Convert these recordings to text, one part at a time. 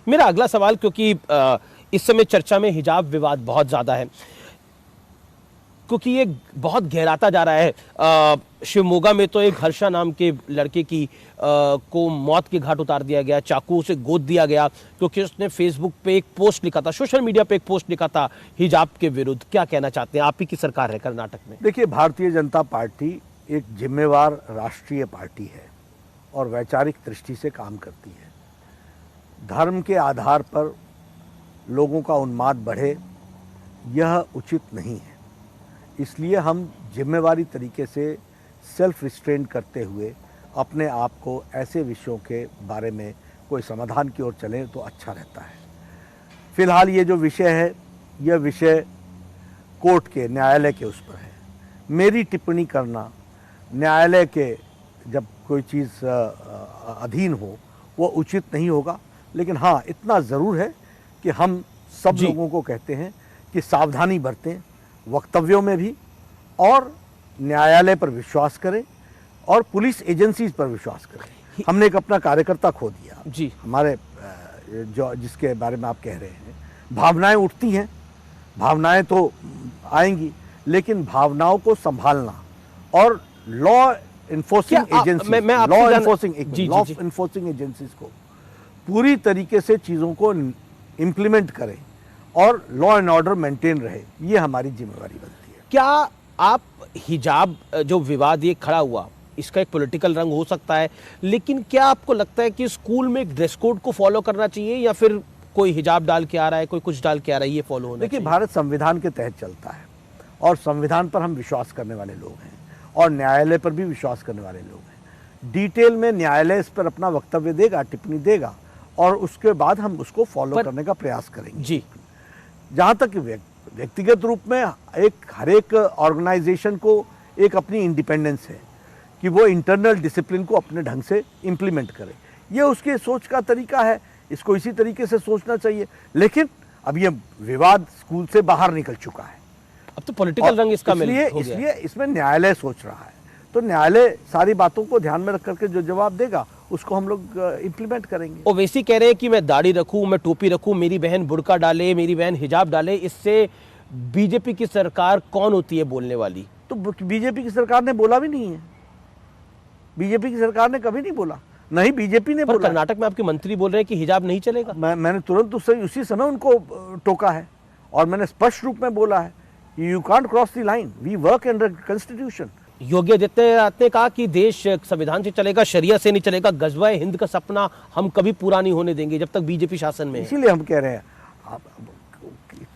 मेरा अगला सवाल, क्योंकि इस समय चर्चा में हिजाब विवाद बहुत ज्यादा है, क्योंकि ये बहुत गहराता जा रहा है। शिवमोगा में तो एक हर्षा नाम के लड़के की को मौत के घाट उतार दिया गया, चाकू से गोद दिया गया क्योंकि उसने फेसबुक पे एक पोस्ट लिखा था, सोशल मीडिया पे एक पोस्ट लिखा था हिजाब के विरुद्ध। क्या कहना चाहते हैं? आप ही की सरकार है कर्नाटक में। देखिए, भारतीय जनता पार्टी एक जिम्मेवार राष्ट्रीय पार्टी है और वैचारिक दृष्टि से काम करती है। धर्म के आधार पर लोगों का उन्माद बढ़े, यह उचित नहीं है। इसलिए हम जिम्मेवारी तरीके से सेल्फ रिस्ट्रेंट करते हुए अपने आप को ऐसे विषयों के बारे में कोई समाधान की ओर चलें तो अच्छा रहता है। फिलहाल ये जो विषय है, यह विषय कोर्ट के, न्यायालय के उस पर है। मेरी टिप्पणी करना न्यायालय के जब कोई चीज़ अधीन हो वो उचित नहीं होगा। लेकिन हाँ, इतना ज़रूर है कि हम सब लोगों को कहते हैं कि सावधानी बरतें वक्तव्यों में भी, और न्यायालय पर विश्वास करें और पुलिस एजेंसीज पर विश्वास करें। हमने एक अपना कार्यकर्ता खो दिया जी, हमारे जो जिसके बारे में आप कह रहे हैं। भावनाएं उठती हैं, भावनाएं तो आएंगी, लेकिन भावनाओं को संभालना और लॉ इन्फोर्सिंग एजेंसीज को पूरी तरीके से चीज़ों को इम्प्लीमेंट करें और लॉ एंड ऑर्डर मेंटेन रहे, ये हमारी जिम्मेवारी बनती है। क्या आप हिजाब जो विवाद ये खड़ा हुआ, इसका एक पॉलिटिकल रंग हो सकता है, लेकिन क्या आपको लगता है कि स्कूल में एक ड्रेस कोड को फॉलो करना चाहिए, या फिर कोई हिजाब डाल के आ रहा है, कोई कुछ डाल के आ रहा है, ये फॉलो होना चाहिए? देखिए, भारत संविधान के तहत चलता है और संविधान पर हम विश्वास करने वाले लोग हैं और न्यायालय पर भी विश्वास करने वाले लोग हैं। डिटेल में न्यायालय इस पर अपना वक्तव्य देगा, टिप्पणी देगा, और उसके बाद हम उसको फॉलो करने का प्रयास करेंगे। जी, जहाँ तक व्यक्तिगत रूप में हर एक ऑर्गेनाइजेशन को एक अपनी इंडिपेंडेंस है कि वो इंटरनल डिसिप्लिन को अपने ढंग से इम्प्लीमेंट करे, ये उसके सोच का तरीका है, इसको इसी तरीके से सोचना चाहिए। लेकिन अब ये विवाद स्कूल से बाहर निकल चुका है, अब तो पॉलिटिकल रंग इसका इसलिए इसमें न्यायालय सोच रहा है, तो न्यायालय सारी बातों को ध्यान में रख करके जो जवाब देगा उसको हम लोग इम्प्लीमेंट करेंगे। ओवैसी कह रहे हैं कि मैं दाढ़ी रखूं, मैं टोपी रखूं, मेरी बहन बुर्का डाले, मेरी बहन हिजाब डाले, इससे बीजेपी की सरकार कौन होती है बोलने वाली? तो बीजेपी की सरकार ने बोला भी नहीं है, बीजेपी की सरकार ने कभी नहीं बोला, नहीं बीजेपी ने बोला। कर्नाटक में आपके मंत्री बोल रहे हैं कि हिजाब नहीं चलेगा। मैंने तुरंत उसी समय उनको टोका है और मैंने स्पष्ट रूप में बोला है, you can't cross the line, we work under constitution. Yogi Adityanath ने कहा कि देश संविधान से चलेगा, शरिया से नहीं चलेगा, गजवाए हिंद का सपना हम कभी पूरा नहीं होने देंगे जब तक बीजेपी शासन में है। इसीलिए हम कह रहे हैं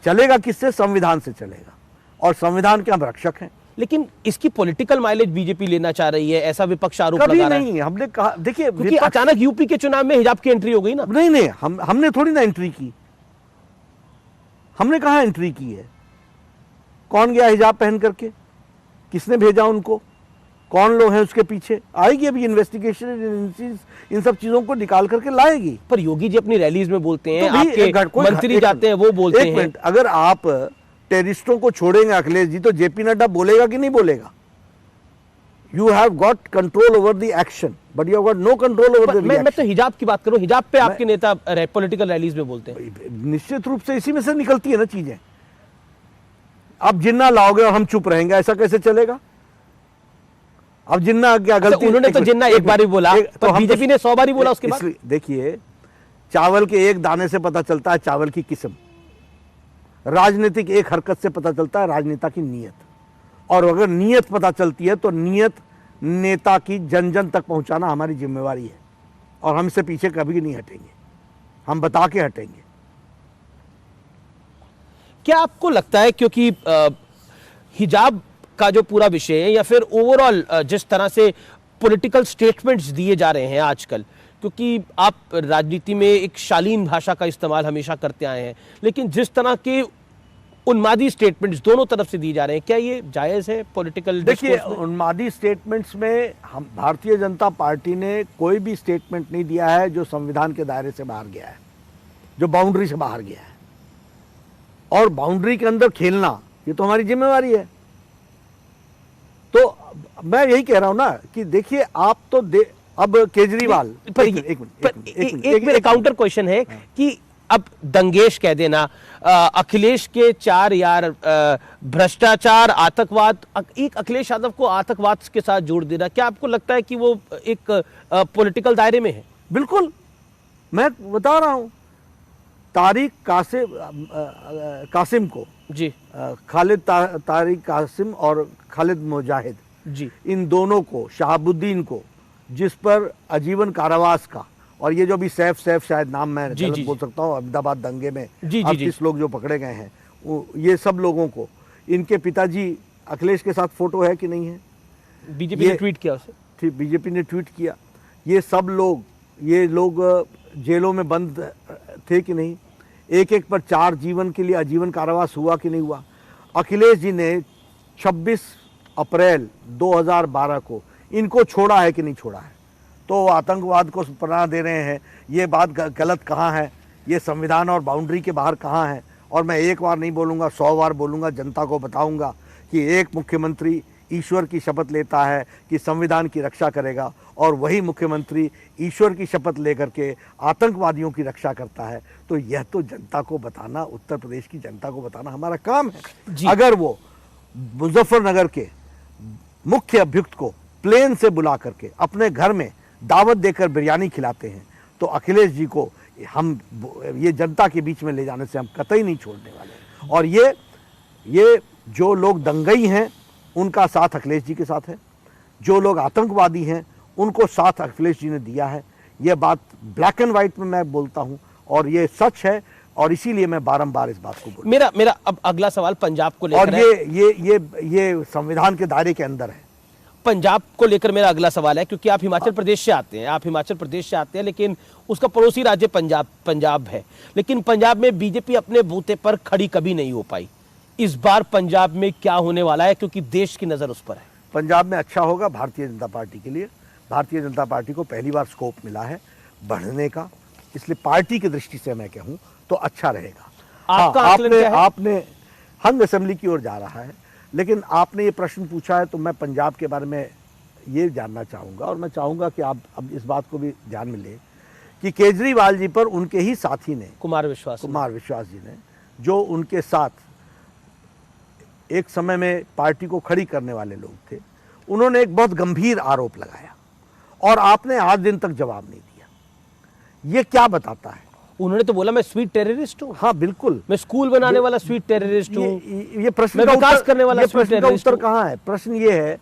चलेगा किससे? संविधान से चलेगा, और संविधान के हम रक्षक हैं। लेकिन इसकी पॉलिटिकल माइलेज बीजेपी लेना चाह रही है, ऐसा विपक्ष आरोप लगा रहा है। नहीं, हमने कहा, देखिए, क्योंकि अचानक यूपी के चुनाव में हिजाब की एंट्री हो गई ना। नहीं, हमने थोड़ी ना एंट्री की, हमने कहा एंट्री की है। कौन गया हिजाब पहन करके, किसने भेजा उनको, कौन लोग हैं उसके पीछे? आएगी अभी इन्वेस्टिगेशन इन सब चीजों को निकाल करके लाएगी। पर योगी जी अपनी रैलीज में बोलते हैं, आपके मंत्री जाते हैं वो बोलते हैं। अगर आप टेररिस्टों को छोड़ेंगे अखिलेश जी, तो जेपी नड्डा बोलेगा कि नहीं बोलेगा? You have got control over the action, but you have got no control over the मैं तो हिजाब की बात करूं, हिजाब पे आपके नेता पॉलिटिकल रैलीज में बोलते हैं। निश्चित रूप से इसी में से निकलती है ना चीजें। अब जिन्ना लाओगे और हम चुप रहेंगे, ऐसा कैसे चलेगा? अब जिन्ना क्या गलती? उन्होंने तो जिन्ना एक बार ही बोला, पर बीजेपी ने 100 बार ही बोला उसके बाद। देखिए, चावल के एक दाने से पता चलता है चावल की किस्म, राजनीतिक एक हरकत से पता चलता है राजनेता की नीयत, और अगर नीयत पता चलती है तो नीयत नेता की जन जन तक पहुंचाना हमारी जिम्मेवारी है, और हम इससे पीछे कभी नहीं हटेंगे, हम बता के हटेंगे। क्या आपको लगता है, क्योंकि हिजाब का जो पूरा विषय है, या फिर ओवरऑल जिस तरह से पॉलिटिकल स्टेटमेंट्स दिए जा रहे हैं आजकल, क्योंकि आप राजनीति में एक शालीन भाषा का इस्तेमाल हमेशा करते आए हैं, लेकिन जिस तरह के उन्मादी स्टेटमेंट्स दोनों तरफ से दिए जा रहे हैं, क्या ये जायज़ है पॉलिटिकल? देखिए, उन्मादी स्टेटमेंट्स में हम भारतीय जनता पार्टी ने कोई भी स्टेटमेंट नहीं दिया है जो संविधान के दायरे से बाहर गया है, जो बाउंड्री से बाहर गया है, और बाउंड्री के अंदर खेलना ये तो हमारी जिम्मेवारी है। तो मैं यही कह रहा हूं ना कि देखिए, आप तो अब केजरीवाल, पर एक मिनट, एक मेरा काउंटर क्वेश्चन है कि अब दंगेश कह देना, अखिलेश के चार यार, भ्रष्टाचार, आतंकवाद, एक अखिलेश यादव को आतंकवाद के साथ जोड़ देना, क्या आपको लगता है कि वो एक पॉलिटिकल दायरे में है? बिल्कुल, मैं बता रहा हूं, तारिक कासिम को जी खालिद तारिक कासिम और खालिद मुजाहिद, जी, इन दोनों को, शहाबुद्दीन को, जिस पर आजीवन कारावास का, और ये जो भी सैफ शायद नाम मैं जी, गलत जी, बोल सकता हूँ, अहमदाबाद दंगे में जी, जी, 38 लोग जो पकड़े गए हैं, ये सब लोगों को, इनके पिताजी अखिलेश के साथ फोटो है कि नहीं है? बीजेपी ने ट्वीट किया उसे। ठीक, बीजेपी ने ट्वीट किया। ये सब लोग, ये लोग जेलों में बंद थे कि नहीं? एक एक पर 4 जीवन के लिए आजीवन कारावास हुआ कि नहीं हुआ? अखिलेश जी ने 26 अप्रैल 2012 को इनको छोड़ा है कि नहीं छोड़ा है? तो आतंकवाद को पनाह दे रहे हैं, ये बात गलत कहाँ है? ये संविधान और बाउंड्री के बाहर कहाँ है? और मैं एक बार नहीं बोलूँगा, 100 बार बोलूँगा, जनता को बताऊँगा कि एक मुख्यमंत्री ईश्वर की शपथ लेता है कि संविधान की रक्षा करेगा, और वही मुख्यमंत्री ईश्वर की शपथ लेकर के आतंकवादियों की रक्षा करता है। तो यह तो जनता को बताना, उत्तर प्रदेश की जनता को बताना हमारा काम है। अगर वो मुजफ्फरनगर के मुख्य अभियुक्त को प्लेन से बुला करके अपने घर में दावत देकर बिरयानी खिलाते हैं, तो अखिलेश जी को हम ये जनता के बीच में ले जाने से हम कतई नहीं छोड़ने वाले। और ये जो लोग दंगई हैं उनका साथ अखिलेश जी के साथ है, जो लोग आतंकवादी हैं उनको साथ अखिलेश जी ने दिया है। ये बात ब्लैक एंड व्हाइट में मैं बोलता हूं, और ये सच है, और इसीलिए मैं बारंबार इस बात को बोलता हूं। मेरा अब अगला सवाल पंजाब को लेकर और ये संविधान के दायरे के अंदर है। पंजाब को लेकर मेरा अगला सवाल है, क्योंकि आप हिमाचल प्रदेश से आते हैं, लेकिन उसका पड़ोसी राज्य पंजाब है, लेकिन पंजाब में बीजेपी अपने बूते पर खड़ी कभी नहीं हो पाई। इस बार पंजाब में क्या होने वाला है, क्योंकि देश की नजर उस पर है? पंजाब में अच्छा होगा भारतीय जनता पार्टी के लिए। भारतीय जनता पार्टी को पहली बार स्कोप मिला है बढ़ने का, इसलिए पार्टी की दृष्टि से मैं कहूं तो अच्छा रहेगा। आपका आकलन क्या है? आपने हंग असेंबली की ओर जा रहा है, लेकिन आपने ये प्रश्न पूछा है तो मैं पंजाब के बारे में ये जानना चाहूँगा, और मैं चाहूँगा कि आप अब इस बात को भी ध्यान में लें कि केजरीवाल जी पर उनके ही साथी ने, कुमार विश्वास जी ने, जो उनके साथ एक समय में पार्टी को खड़ी करने वाले लोग थे, उन्होंने एक बहुत गंभीर आरोप लगाया, और आपने आज दिन तक जवाब नहीं दिया। ये क्या बताता है? उन्होंने तो बोला मैं स्वीट टेररिस्ट हूँ। हाँ बिल्कुल, मैं स्कूल बनाने वाला स्वीट टेररिस्ट हूँ। ये प्रश्न का विकास करने वाला स्वीट टेररिस्ट उत्तर कहाँ है? प्रश्न ये है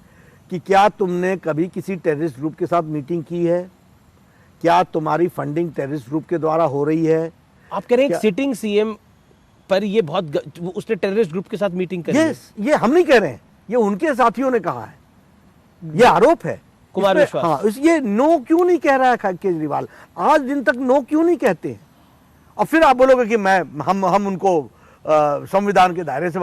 कि क्या तुमने कभी किसी टेररिस्ट ग्रुप के साथ मीटिंग की है? क्या तुम्हारी फंडिंग टेररिस्ट ग्रुप के द्वारा हो रही है? आप कह रहे हैं सिटिंग सीएम पर ये बहुत उसने टेररिस्ट ग्रुप के साथ मीटिंग करी है? ये हम नहीं कह रहे हैं, ये उनके साथियों ने कहा है, ये आरोप है कुमार विश्वास। हाँ, ये नो क्यों नहीं कह रहा है केजरीवाल? आज दिन तक नो क्यों नहीं कहते हैं? और फिर आप बोलोगे कि हम उनको संविधान के दायरे से